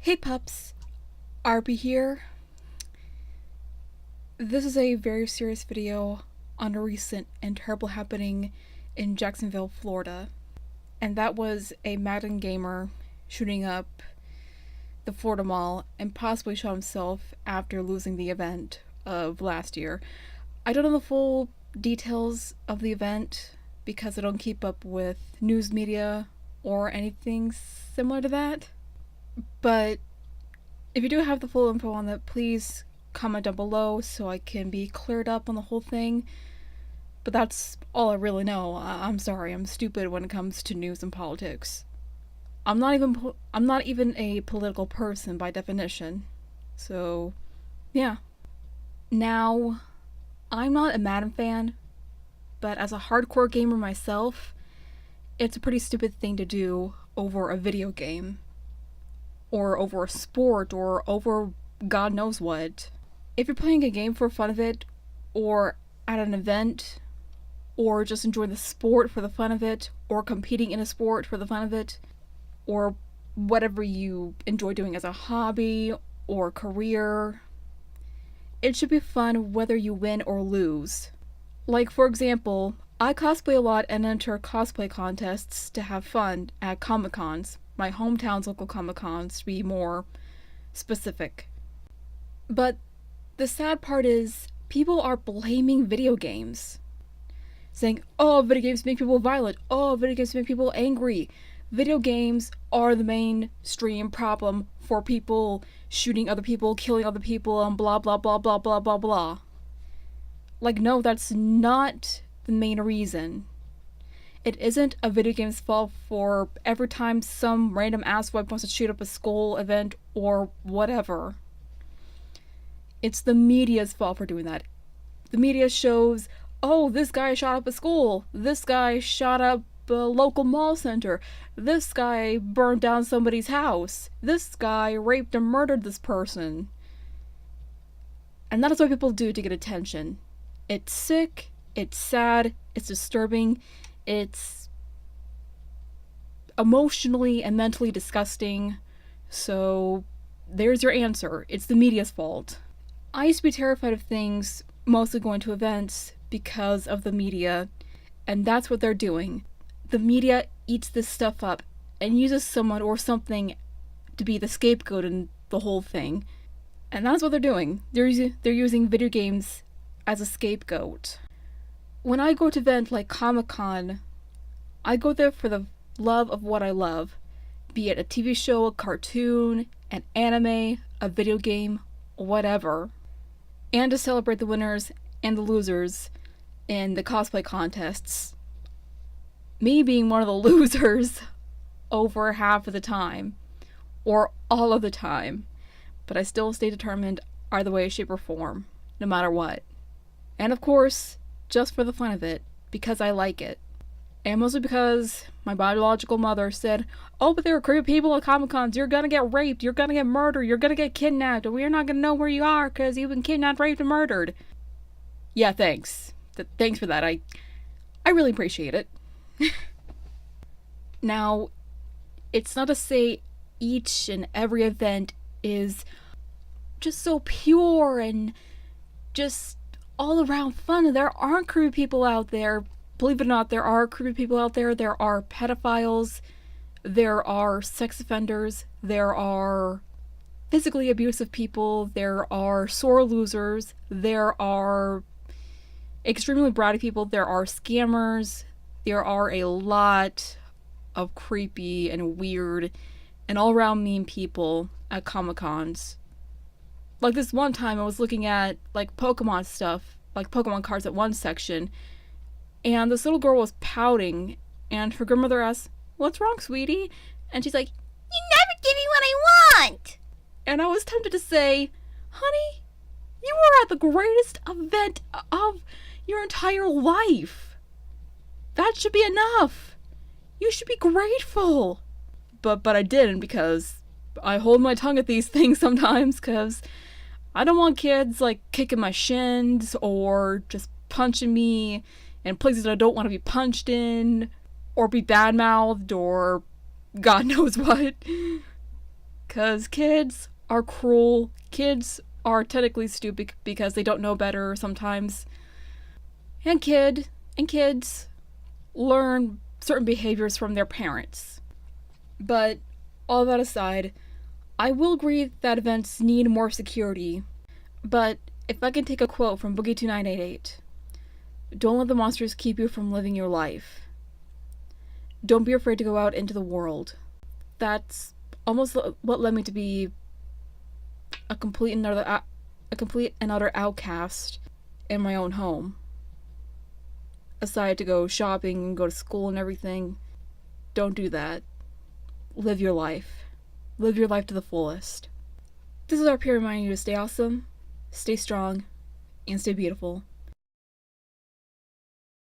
Hey pups, Arby here. This is a very serious video on a recent and terrible happening in Jacksonville, Florida. And that was a Madden gamer shooting up the Florida Mall and possibly shot himself after losing the event of last year. I don't know the full details of the event because I don't keep up with news media or anything similar to that. But if you do have the full info on that, please comment down below so I can be cleared up on the whole thing. But that's all I really know. I'm sorry, I'm stupid when it comes to news and politics. I'm not even a political person by definition. So, yeah. Now, I'm not a Madden fan, but as a hardcore gamer myself, it's a pretty stupid thing to do over a video game. Or over a sport, or over God knows what. If you're playing a game for fun of it, or at an event, or just enjoying the sport for the fun of it, or competing in a sport for the fun of it, or whatever you enjoy doing as a hobby or career, it should be fun whether you win or lose. Like, for example, I cosplay a lot and enter cosplay contests to have fun at Comic-Cons. My hometown's local Comic-Cons, to be more specific. But the sad part is, people are blaming video games. Saying, oh, video games make people violent. Oh, video games make people angry. Video games are the mainstream problem for people shooting other people, killing other people, and blah blah blah blah blah blah blah. Like, no, that's not the main reason. It isn't a video game's fault for every time some random asswipe wants to shoot up a school event or whatever. It's the media's fault for doing that. The media shows, oh, this guy shot up a school, this guy shot up a local mall center, this guy burned down somebody's house, this guy raped and murdered this person. And that is what people do to get attention. It's sick, it's sad, it's disturbing, it's emotionally and mentally disgusting. So there's your answer. It's the media's fault. I used to be terrified of things, mostly going to events, because of the media, and that's what they're doing. The media eats this stuff up and uses someone or something to be the scapegoat in the whole thing. And that's what they're doing. They're using video games as a scapegoat. When I go to events like Comic-Con, I go there for the love of what I love, be it a TV show, a cartoon, an anime, a video game, whatever, and to celebrate the winners and the losers in the cosplay contests. Me being one of the losers over half of the time, or all of the time, but I still stay determined either way, shape, or form, no matter what. And of course, just for the fun of it, because I like it. And mostly because my biological mother said, oh, but there are creepy people at Comic-Cons, you're gonna get raped, you're gonna get murdered, you're gonna get kidnapped, and we're not gonna know where you are because you've been kidnapped, raped, and murdered. Yeah, thanks. Thanks for that. I really appreciate it. Now, it's not to say each and every event is just so pure and just all around fun. There aren't creepy people out there. Believe it or not, there are creepy people out there. There are pedophiles. There are sex offenders. There are physically abusive people. There are sore losers. There are extremely bratty people. There are scammers. There are a lot of creepy and weird and all around mean people at Comic-Cons. Like this one time I was looking at like Pokemon stuff, like Pokemon cards at one section, and this little girl was pouting, and her grandmother asked, what's wrong, sweetie? And she's like, you never give me what I want! And I was tempted to say, honey, you were at the greatest event of your entire life. That should be enough. You should be grateful. But I didn't, because I hold my tongue at these things sometimes, because I don't want kids like kicking my shins or just punching me in places that I don't want to be punched in, or be bad-mouthed, or God knows what. Because kids are cruel. Kids are technically stupid because they don't know better sometimes. And kids learn certain behaviors from their parents. But all that aside, I will agree that events need more security. But if I can take a quote from Boogie 2988, don't let the monsters keep you from living your life. Don't be afraid to go out into the world. That's almost what led me to be a complete and utter outcast in my own home. Aside to go shopping and go to school and everything, don't do that. Live your life. Live your life to the fullest. This is our peer reminding you to stay awesome, stay strong, and stay beautiful.